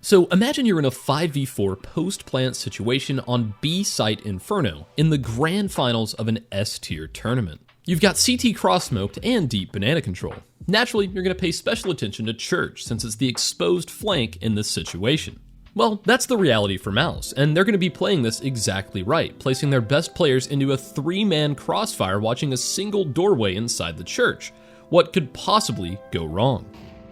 So imagine you're in a 5v4 post-plant situation on B site Inferno in the grand finals of an S-tier tournament. You've got CT cross-smoked and deep banana control. Naturally, you're going to pay special attention to Church since it's the exposed flank in this situation. Well, that's the reality for Mouse, and they're going to be playing this exactly right, placing their best players into a 3-man crossfire watching a single doorway inside the church. What could possibly go wrong?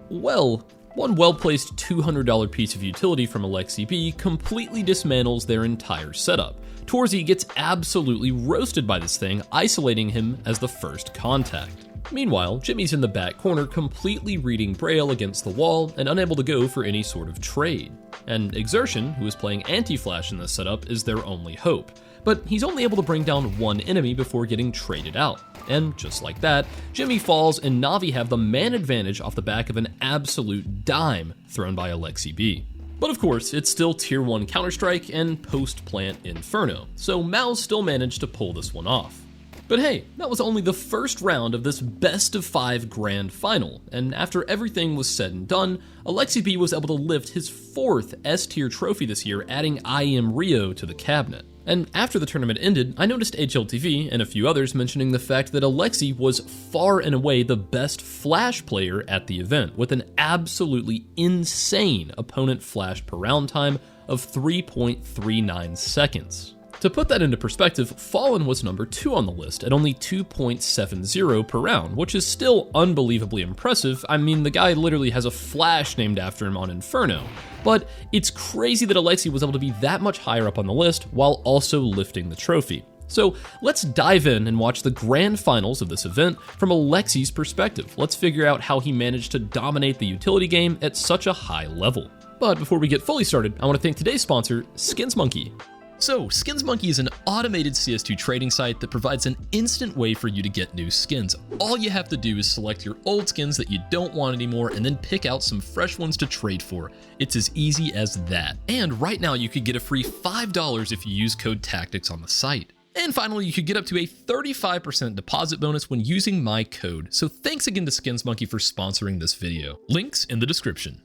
Well, one well-placed $200 piece of utility from Aleksib completely dismantles their entire setup. Torzy gets absolutely roasted by this thing, isolating him as the first contact. Meanwhile, Jimmy's in the back corner completely reading Braille against the wall and unable to go for any sort of trade. And Exertion, who is playing anti-flash in this setup, is their only hope. But he's only able to bring down one enemy before getting traded out. And just like that, Jimmy falls and Navi have the man advantage off the back of an absolute dime thrown by Aleksib. But of course, it's still Tier 1 Counter-Strike and post-plant Inferno, so Mao's still managed to pull this one off. But hey, that was only the first round of this best of 5 grand final, and after everything was said and done, Aleksib was able to lift his 4th S-tier trophy this year, adding I Am Rio to the cabinet. And after the tournament ended, I noticed HLTV and a few others mentioning the fact that Aleksib was far and away the best flash player at the event, with an absolutely insane opponent flash per round time of 3.39 seconds. To put that into perspective, Fallen was number 2 on the list at only 2.70 per round, which is still unbelievably impressive. I mean, the guy literally has a flash named after him on Inferno. But it's crazy that Aleksib was able to be that much higher up on the list while also lifting the trophy. So let's dive in and watch the grand finals of this event from Aleksib's perspective. Let's figure out how he managed to dominate the utility game at such a high level. But before we get fully started, I want to thank today's sponsor, SkinsMonkey. So, SkinsMonkey is an automated CS2 trading site that provides an instant way for you to get new skins. All you have to do is select your old skins that you don't want anymore and then pick out some fresh ones to trade for. It's as easy as that. And right now you could get a free $5 if you use code TACTICS on the site. And finally, you could get up to a 35% deposit bonus when using my code. So thanks again to SkinsMonkey for sponsoring this video. Links in the description.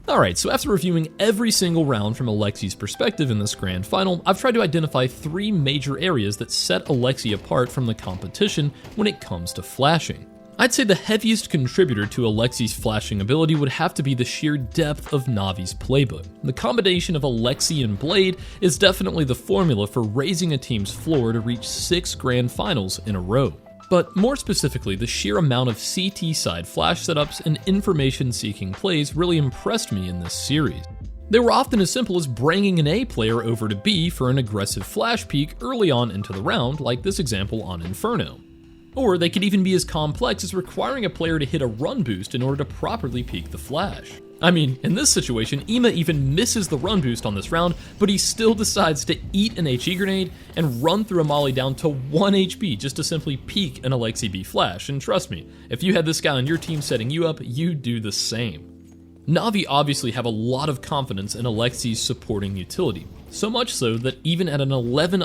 Alright, so after reviewing every single round from Aleksib's perspective in this grand final, I've tried to identify 3 major areas that set Aleksib apart from the competition when it comes to flashing. I'd say the heaviest contributor to Aleksib's flashing ability would have to be the sheer depth of Navi's playbook. The combination of Aleksib and Blade is definitely the formula for raising a team's floor to reach 6 grand finals in a row. But more specifically, the sheer amount of CT side flash setups and information-seeking plays really impressed me in this series. They were often as simple as bringing an A player over to B for an aggressive flash peek early on into the round, like this example on Inferno. Or they could even be as complex as requiring a player to hit a run boost in order to properly peek the flash. I mean, in this situation, Ima even misses the run boost on this round, but he still decides to eat an HE grenade and run through a molly down to 1 HP just to simply peek an Aleksib flash, and trust me, if you had this guy on your team setting you up, you'd do the same. Navi obviously have a lot of confidence in Aleksib's supporting utility, so much so that even at an 11-11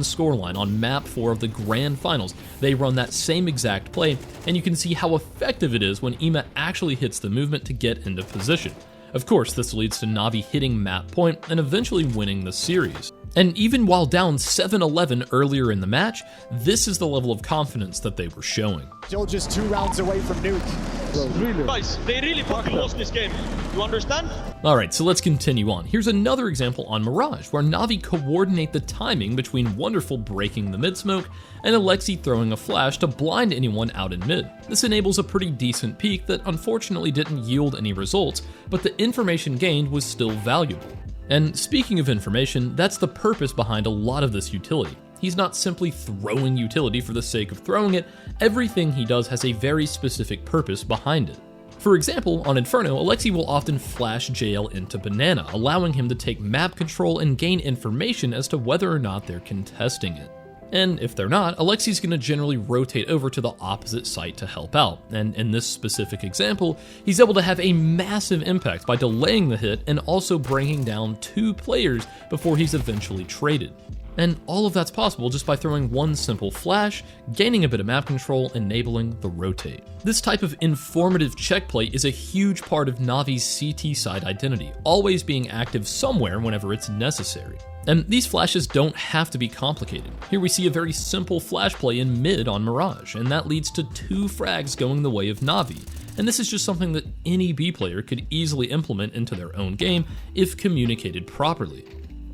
scoreline on map 4 of the grand finals, they run that same exact play, and you can see how effective it is when Ima actually hits the movement to get into position. Of course, this leads to Navi hitting map point and eventually winning the series. And even while down 7-11 earlier in the match, this is the level of confidence that they were showing. Still just 2 rounds away from Nuke. Really? Guys, they really fucking lost this game. You understand? Alright, so let's continue on. Here's another example on Mirage, where Navi coordinate the timing between Wonderful breaking the mid smoke and Aleksib throwing a flash to blind anyone out in mid. This enables a pretty decent peek that unfortunately didn't yield any results, but the information gained was still valuable. And speaking of information, that's the purpose behind a lot of this utility. He's not simply throwing utility for the sake of throwing it, everything he does has a very specific purpose behind it. For example, on Inferno, Aleksib will often flash JL into Banana, allowing him to take map control and gain information as to whether or not they're contesting it. And if they're not, Aleksib's going to generally rotate over to the opposite site to help out, and in this specific example, he's able to have a massive impact by delaying the hit and also bringing down 2 players before he's eventually traded. And all of that's possible just by throwing one simple flash, gaining a bit of map control, enabling the rotate. This type of informative check play is a huge part of Navi's CT side identity, always being active somewhere whenever it's necessary. And these flashes don't have to be complicated. Here we see a very simple flash play in mid on Mirage, and that leads to 2 frags going the way of Navi. And this is just something that any B player could easily implement into their own game if communicated properly.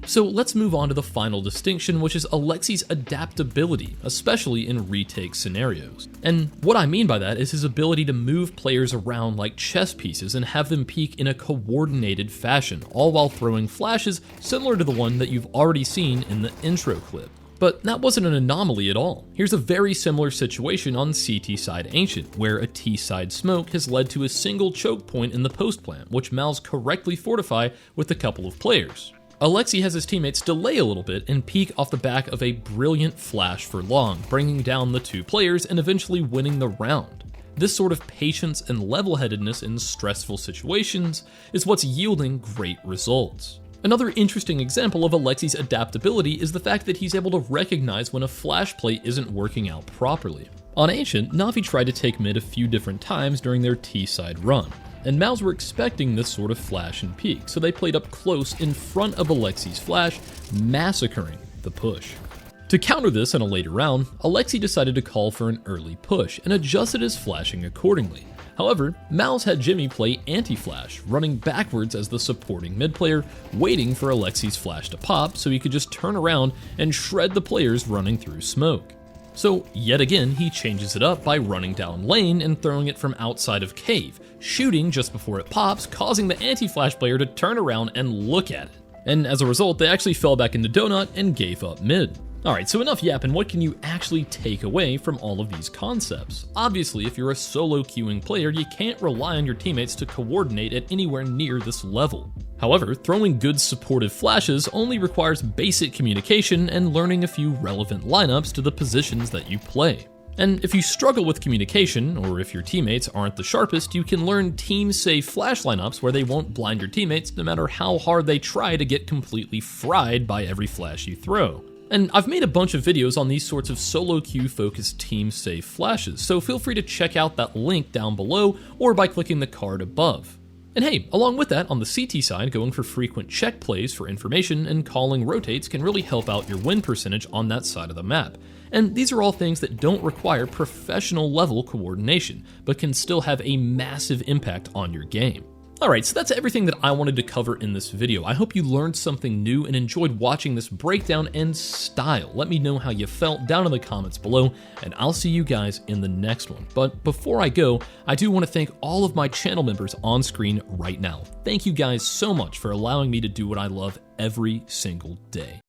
So let's move on to the final distinction, which is Aleksib's adaptability, especially in retake scenarios. And what I mean by that is his ability to move players around like chess pieces and have them peek in a coordinated fashion, all while throwing flashes similar to the one that you've already seen in the intro clip. But that wasn't an anomaly at all. Here's a very similar situation on CT side Ancient, where a T side smoke has led to a single choke point in the post plant, which Mals correctly fortify with a couple of players. Aleksib has his teammates delay a little bit and peek off the back of a brilliant flash for long, bringing down the 2 players and eventually winning the round. This sort of patience and level-headedness in stressful situations is what's yielding great results. Another interesting example of Aleksib's adaptability is the fact that he's able to recognize when a flash play isn't working out properly. On Ancient, Navi tried to take mid a few different times during their T-side run, and Mals were expecting this sort of flash and peek, so they played up close in front of Aleksib's flash, massacring the push. To counter this in a later round, Aleksib decided to call for an early push and adjusted his flashing accordingly. However, Mals had Jimmy play anti-flash, running backwards as the supporting mid player, waiting for Aleksib's flash to pop so he could just turn around and shred the players running through smoke. So yet again, he changes it up by running down lane and throwing it from outside of cave, shooting just before it pops, causing the anti-flash player to turn around and look at it. And as a result, they actually fell back into donut and gave up mid. Alright, so enough yapping, what can you actually take away from all of these concepts? Obviously, if you're a solo queuing player, you can't rely on your teammates to coordinate at anywhere near this level. However, throwing good supportive flashes only requires basic communication and learning a few relevant lineups to the positions that you play. And if you struggle with communication, or if your teammates aren't the sharpest, you can learn team-safe flash lineups where they won't blind your teammates no matter how hard they try to get completely fried by every flash you throw. And I've made a bunch of videos on these sorts of solo queue focused team safe flashes, so feel free to check out that link down below or by clicking the card above. And hey, along with that, on the CT side, going for frequent check plays for information and calling rotates can really help out your win percentage on that side of the map. And these are all things that don't require professional level coordination, but can still have a massive impact on your game. Alright, so that's everything that I wanted to cover in this video. I hope you learned something new and enjoyed watching this breakdown and style. Let me know how you felt down in the comments below, and I'll see you guys in the next one. But before I go, I do want to thank all of my channel members on screen right now. Thank you guys so much for allowing me to do what I love every single day.